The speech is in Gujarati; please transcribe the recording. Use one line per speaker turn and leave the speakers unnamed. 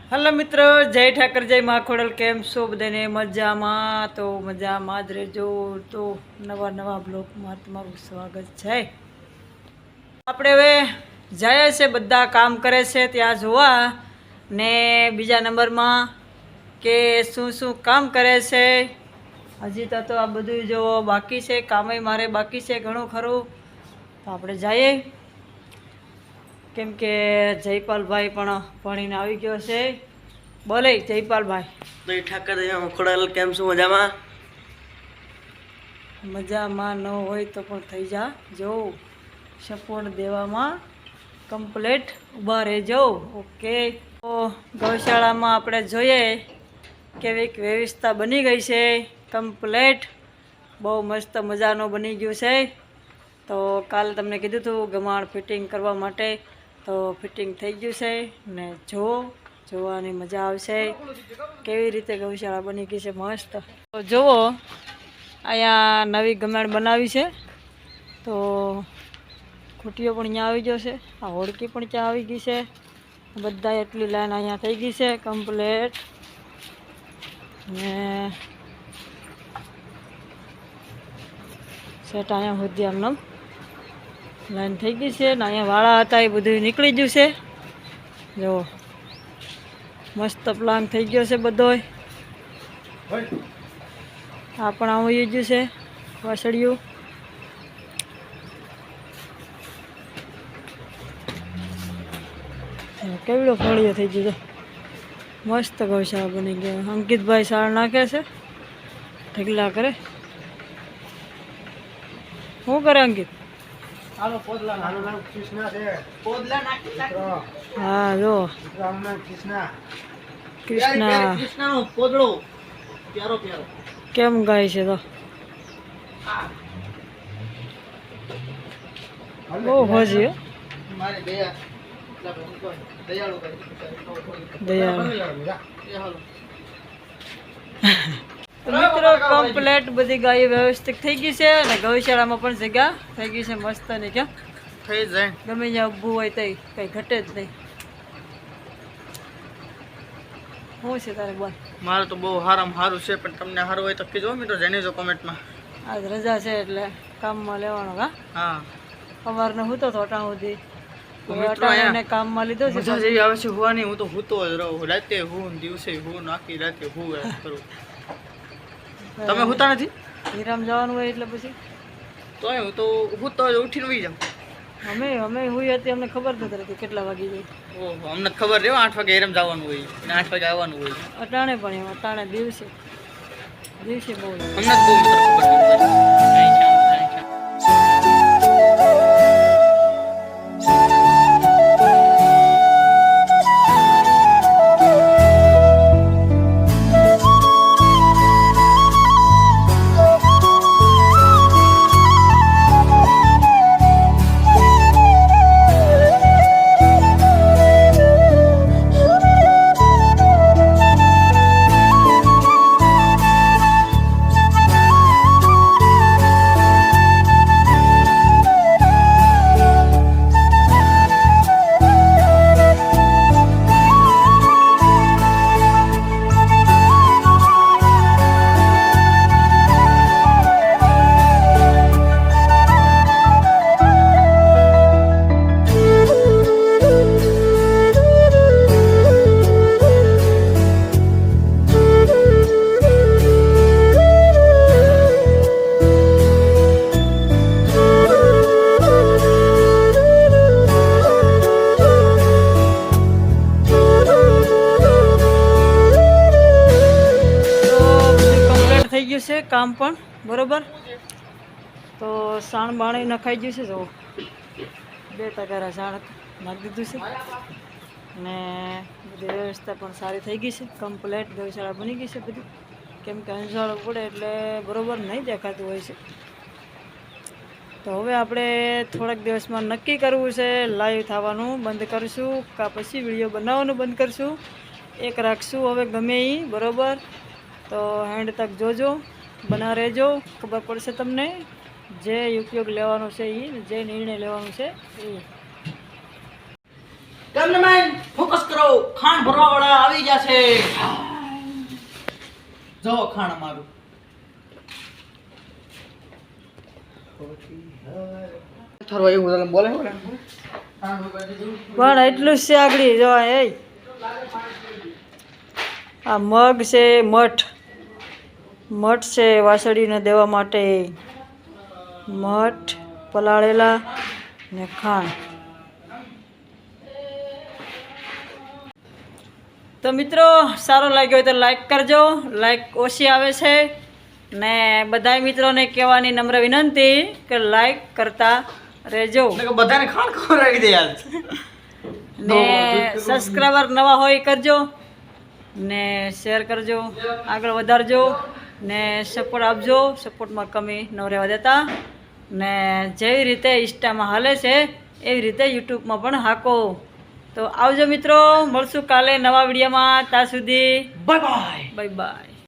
હલો મિત્રો, જય ઠાકર, જય મા ખોડલ. કેમ છો બધાને? મજામાં? તો મજામાં જ રહેજો. તો નવા બ્લોગમાં તમારું સ્વાગત છે. આપણે હવે જાય છે, બધા કામ કરે છે ત્યાં જોવા, ને બીજા નંબરમાં કે શું કામ કરે છે. હજી તો આ બધું જો બાકી છે, કામે મારે બાકી છે ઘણું ખરું. તો આપણે જઈએ, કેમ કે જયપાલભાઈ પણ ભણીને આવી ગયો છે. બોલે જયપાલભાઈ.
જય ઠાકર, જય ખોડલ. કેમ છો? મજામાં?
મજામાં ન હોય તો પણ થઈ જા જો, સપોર્ટ દેવામાં કમ્પ્લેટ ઊભા રહેજો. ઓકે, તો ગૌશાળામાં આપણે જોઈએ કેવી વ્યવસ્થા બની ગઈ છે. કમ્પ્લેટ બહુ મસ્ત મજાનું બની ગયું છે. તો કાલે તમને કીધું હતું ગમાણ ફિટિંગ કરવા માટે, તો ફિટિંગ થઈ ગયું છે ને જોવાની મજા આવશે કેવી રીતે ગૌશાળા બની ગઈ છે મસ્ત. તો જુઓ, અહીંયા નવી ગમાણ બનાવી છે, તો ખૂટીઓ પણ અહીંયા આવી જશે, આ હોડકી પણ ત્યાં આવી ગઈ છે. બધા એટલી લાઈન અહીંયા થઈ ગઈ છે કમ્પ્લેટ. ને સેટ અહીંયા સુધી આમને લાઈન થઈ ગઈ છે. ને અહીંયા વાળા હતા એ બધું નીકળી ગયું છે. જો મસ્ત પ્લાન થઈ ગયો છે બધો. આ પણ આવી ગયું છે વાસળિયું. કેવડો ફળિયો થઈ ગયો છે, મસ્ત ગૌશાળા બની ગયો. અંકિતભાઈ સાળ નાખે છે, ઢગલા કરે. શું કરે અંકિત? હા જો કૃષ્ણ કેમ ગાય છે, તો બહુ હોજી મિત્રો. કમ્પ્લેટ બધી ગાયો વ્યવસ્થિત થઈ ગઈ છે, અને ગૌશાળામાં પણ જગ્યા થઈ ગઈ છે મસ્ત. ને કેમ
થઈ જાય,
ગમે ત્યાં ઊભું હોય તો કઈ ઘટે જ નહીં. શું છે તારે બોલ?
મારું તો બહુ સારામાં સારું છે, પણ તમને સારું હોય તો કીધો મિત્રો, જણાવજો કોમેન્ટમાં.
આજ રજા છે એટલે કામમાં લેવાનો.
હા,
સવારને હું તો અટાણ સુધી કામમાં લીધો છે.
મજા જેવી આવે છે હોવાની. હું તો હૂતો જ રહું, રાતે હું, દિવસે હું, આખી રાતે હું કરું. તમે હૂતા નથી?
હીરામ જવાનું હોય એટલે પછી
તોય હું તો હૂતો જ ઉઠીને ઉઈ જાઉં.
અમે હુઈ હતી, અમને ખબર નથી રહેતી કેટલા વાગી જાય.
ઓહો, અમને ખબર રહ્યો 8 વાગે હેરમ જવાનું હોય અને 8 વાગે આવવાનું હોય.
અટાણે પણ એમ અટાણે દિવસે બહુ
અમને જ બહુ મિત્રો ખબર
છે કામ પણ બરોબર. તો સાણ બાણી નખાઈ ગયું છે. જો 2 ટકારા સાણ નાખી દીધું છે, ને બધી વ્યવસ્થા પણ સારી થઈ ગઈ છે. કમ્પ્લેટ ગૌશાળા બની ગઈ છે બધી. કેમ કે અંજાળો પડે એટલે બરોબર નહીં દેખાતું હોય છે. તો હવે આપણે થોડાક દિવસમાં નક્કી કરવું છે, લાઈવ થવાનું બંધ કરીશું કાં પછી વિડીયો બનાવવાનું બંધ કરીશું. એક રાખશું હવે ગમે એ બરોબર. તો હેન્ડ તક જોજો, બના રહેજો, ખબર પડશે તમને જે ઉપયોગ લેવાનો છે એ, જે નિર્ણય લેવાનો છે એ.
કેમેરામેન ફોકસ કરો, ખાણ ભરવા વાળા આવી ગયા છે. જો ખાણ અમારું. થોડું એવું તમે બોલે
પણ એટલું જ છે આગળ જો એ આ મગ છે, મઠ છે વાસળીને દેવા માટે, મઠ પલાળેલા ને ખાંડ. તો મિત્રો સારો લાગ્યો હોય તો લાઈક કરજો. લાઈક ઓછી આવે છે ને બધા મિત્રોને કહેવાની નમ્ર વિનંતી કે લાઈક કરતા રહેજો
બધાને ખાણ ખવડાવી દે યાર.
ને સબસ્ક્રાઈબર નવા હોય એ કરજો ને શેર કરજો, આગળ વધારજો ને સપોર્ટ આપજો. સપોર્ટમાં કમી ન રહેવા દેતા ને જેવી રીતે ઇન્સ્ટામાં હાલે છે એવી રીતે યુટ્યુબમાં પણ હાકો. તો આવજો મિત્રો, મળશું કાલે નવા વિડીયોમાં. ત્યાં સુધી
બાય બાય.
Bye bye.